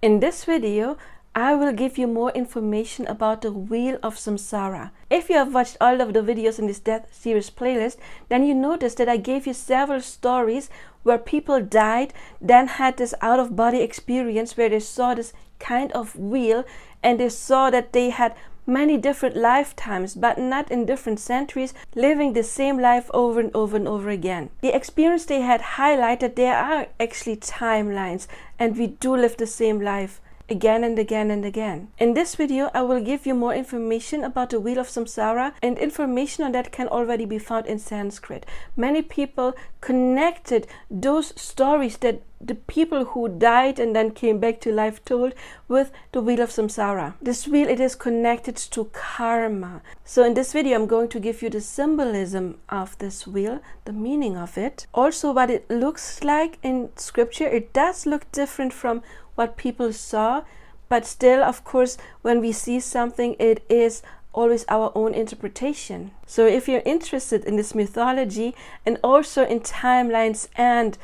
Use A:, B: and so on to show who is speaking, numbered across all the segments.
A: In this video, I will give you more information about the Wheel of Samsara. If you have watched all of the videos in this Death Series playlist, then you noticed that I gave you several stories where people died, then had this out-of-body experience where they saw this kind of wheel and they saw that they had many different lifetimes, but not in different centuries, living the same life over and over and over again. The experience they had highlighted there are actually timelines, and we do live the same life again and again and again. In this video, I will give you more information about the Wheel of Samsara, and information on that can already be found in Sanskrit. Many people connected those stories that the people who died and then came back to life told with the Wheel of Samsara. This wheel, it is connected to karma. So in this video, I'm going to give you the symbolism of this wheel, the meaning of it. Also what it looks like in scripture. It does look different from what people saw, but still, of course, when we see something, it is always our own interpretation. So if you're interested in this mythology and also in timelines, and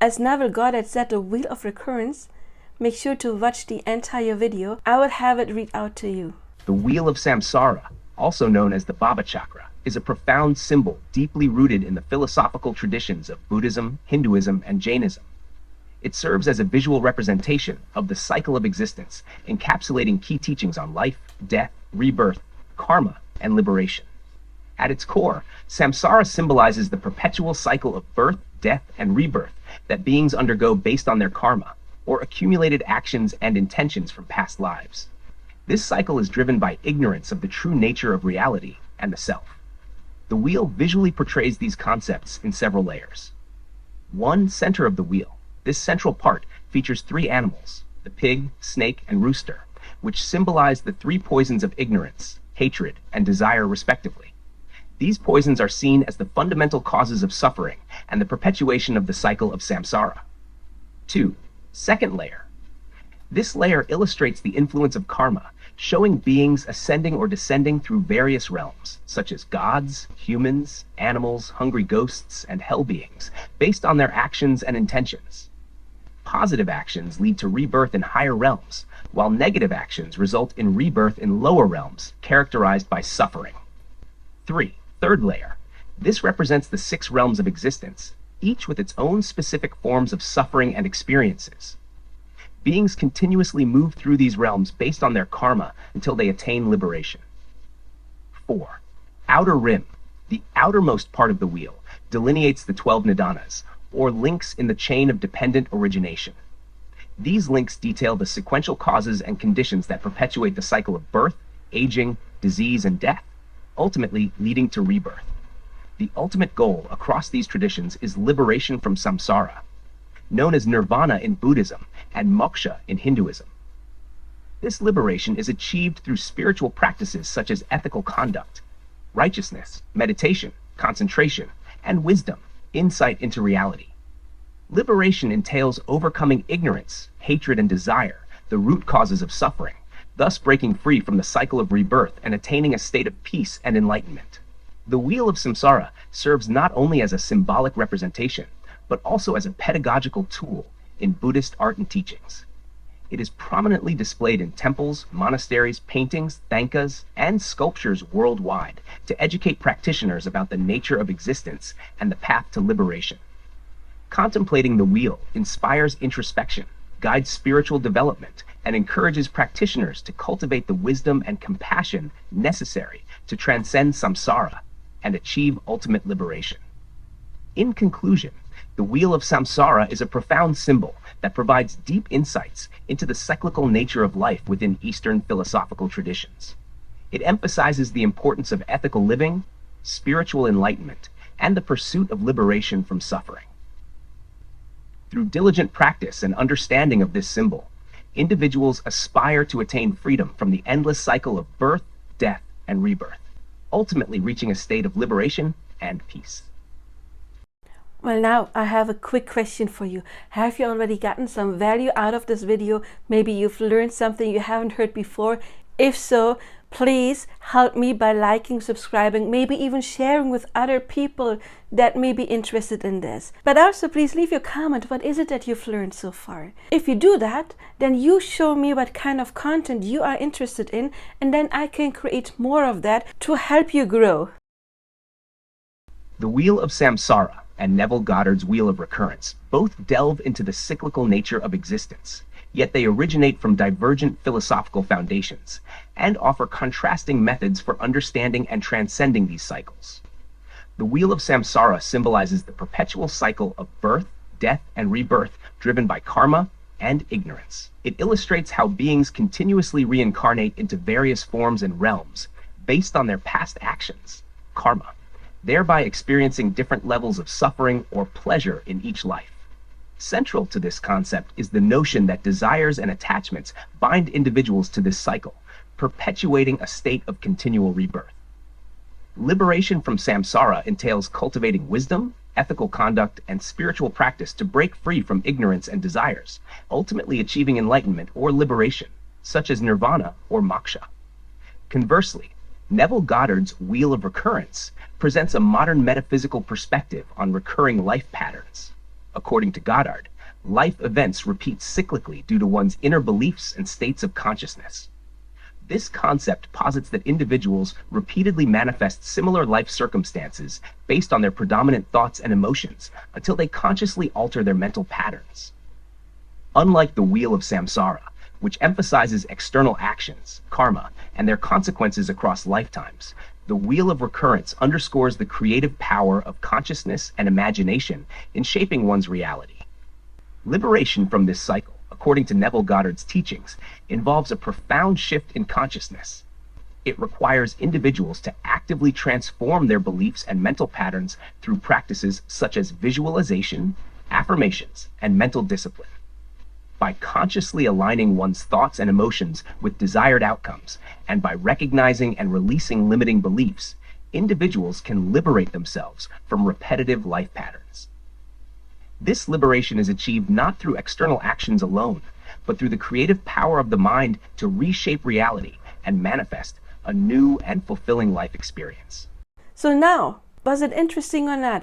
A: as Neville Goddard said, the Wheel of Recurrence, make sure to watch the entire video. I will have it read out to you.
B: The Wheel of Samsara, also known as the Baba Chakra, is a profound symbol deeply rooted in the philosophical traditions of Buddhism, Hinduism, and Jainism. It serves as a visual representation of the cycle of existence, encapsulating key teachings on life, death, rebirth, karma, and liberation. At its core, samsara symbolizes the perpetual cycle of birth, death, and rebirth that beings undergo based on their karma, or accumulated actions and intentions from past lives. This cycle is driven by ignorance of the true nature of reality and the self. The wheel visually portrays these concepts in several layers. One center of the wheel. This central part features three animals, the pig, snake, and rooster, which symbolize the three poisons of ignorance, hatred, and desire respectively. These poisons are seen as the fundamental causes of suffering and the perpetuation of the cycle of samsara. 2. Second layer. This layer illustrates the influence of karma, showing beings ascending or descending through various realms, such as gods, humans, animals, hungry ghosts, and hell beings, based on their actions and intentions. Positive actions lead to rebirth in higher realms, while negative actions result in rebirth in lower realms, characterized by suffering. 3. Third layer. This represents the 6 realms of existence, each with its own specific forms of suffering and experiences. Beings continuously move through these realms based on their karma until they attain liberation. 4. Outer rim. The outermost part of the wheel delineates the 12 nidanas, or links in the chain of dependent origination. These links detail the sequential causes and conditions that perpetuate the cycle of birth, aging, disease, and death, ultimately leading to rebirth. The ultimate goal across these traditions is liberation from samsara, known as nirvana in Buddhism and moksha in Hinduism. This liberation is achieved through spiritual practices such as ethical conduct, righteousness, meditation, concentration, and wisdom, insight into reality. Liberation entails overcoming ignorance, hatred, and desire, the root causes of suffering, thus breaking free from the cycle of rebirth and attaining a state of peace and enlightenment. The Wheel of Samsara serves not only as a symbolic representation, but also as a pedagogical tool in Buddhist art and teachings. It is prominently displayed in temples, monasteries, paintings, thangkas, and sculptures worldwide to educate practitioners about the nature of existence and the path to liberation. Contemplating the wheel inspires introspection, guides spiritual development, and encourages practitioners to cultivate the wisdom and compassion necessary to transcend samsara and achieve ultimate liberation. In conclusion, the Wheel of Samsara is a profound symbol that provides deep insights into the cyclical nature of life within Eastern philosophical traditions. It emphasizes the importance of ethical living, spiritual enlightenment, and the pursuit of liberation from suffering. Through diligent practice and understanding of this symbol, individuals aspire to attain freedom from the endless cycle of birth, death, and rebirth, ultimately reaching a state of liberation and peace.
A: Well, now I have a quick question for you. Have you already gotten some value out of this video? Maybe you've learned something you haven't heard before. If so, please help me by liking, subscribing, maybe even sharing with other people that may be interested in this. But also please leave your comment. What is it that you've learned so far? If you do that, then you show me what kind of content you are interested in, and then I can create more of that to help you grow.
B: The Wheel of Samsara and Neville Goddard's Wheel of Recurrence both delve into the cyclical nature of existence, yet they originate from divergent philosophical foundations and offer contrasting methods for understanding and transcending these cycles. The Wheel of Samsara symbolizes the perpetual cycle of birth, death, and rebirth driven by karma and ignorance. It illustrates how beings continuously reincarnate into various forms and realms based on their past actions, karma, thereby experiencing different levels of suffering or pleasure in each life. Central to this concept is the notion that desires and attachments bind individuals to this cycle, perpetuating a state of continual rebirth. Liberation from samsara entails cultivating wisdom, ethical conduct, and spiritual practice to break free from ignorance and desires, ultimately achieving enlightenment or liberation, such as nirvana or moksha. Conversely, Neville Goddard's Wheel of Recurrence presents a modern metaphysical perspective on recurring life patterns. According to Goddard, life events repeat cyclically due to one's inner beliefs and states of consciousness. This concept posits that individuals repeatedly manifest similar life circumstances based on their predominant thoughts and emotions until they consciously alter their mental patterns. Unlike the Wheel of Samsara, which emphasizes external actions, karma, and their consequences across lifetimes, the Wheel of Recurrence underscores the creative power of consciousness and imagination in shaping one's reality. Liberation from this cycle, according to Neville Goddard's teachings, involves a profound shift in consciousness. It requires individuals to actively transform their beliefs and mental patterns through practices such as visualization, affirmations, and mental discipline. By consciously aligning one's thoughts and emotions with desired outcomes, and by recognizing and releasing limiting beliefs, individuals can liberate themselves from repetitive life patterns. This liberation is achieved not through external actions alone, but through the creative power of the mind to reshape reality and manifest a new and fulfilling life experience.
A: So now, was it interesting or not?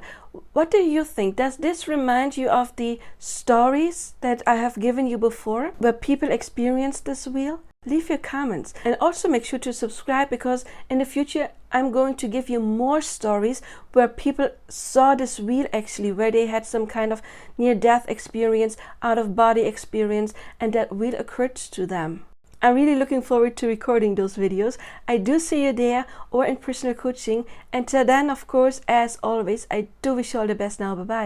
A: What do you think? Does this remind you of the stories that I have given you before, where people experienced this wheel? Leave your comments, and also make sure to subscribe, because in the future I'm going to give you more stories where people saw this wheel actually, where they had some kind of near-death experience, out-of-body experience, and that wheel occurred to them. I'm really looking forward to recording those videos. I do see you there or in personal coaching. Until then, of course, as always, I do wish you all the best now. Bye-bye.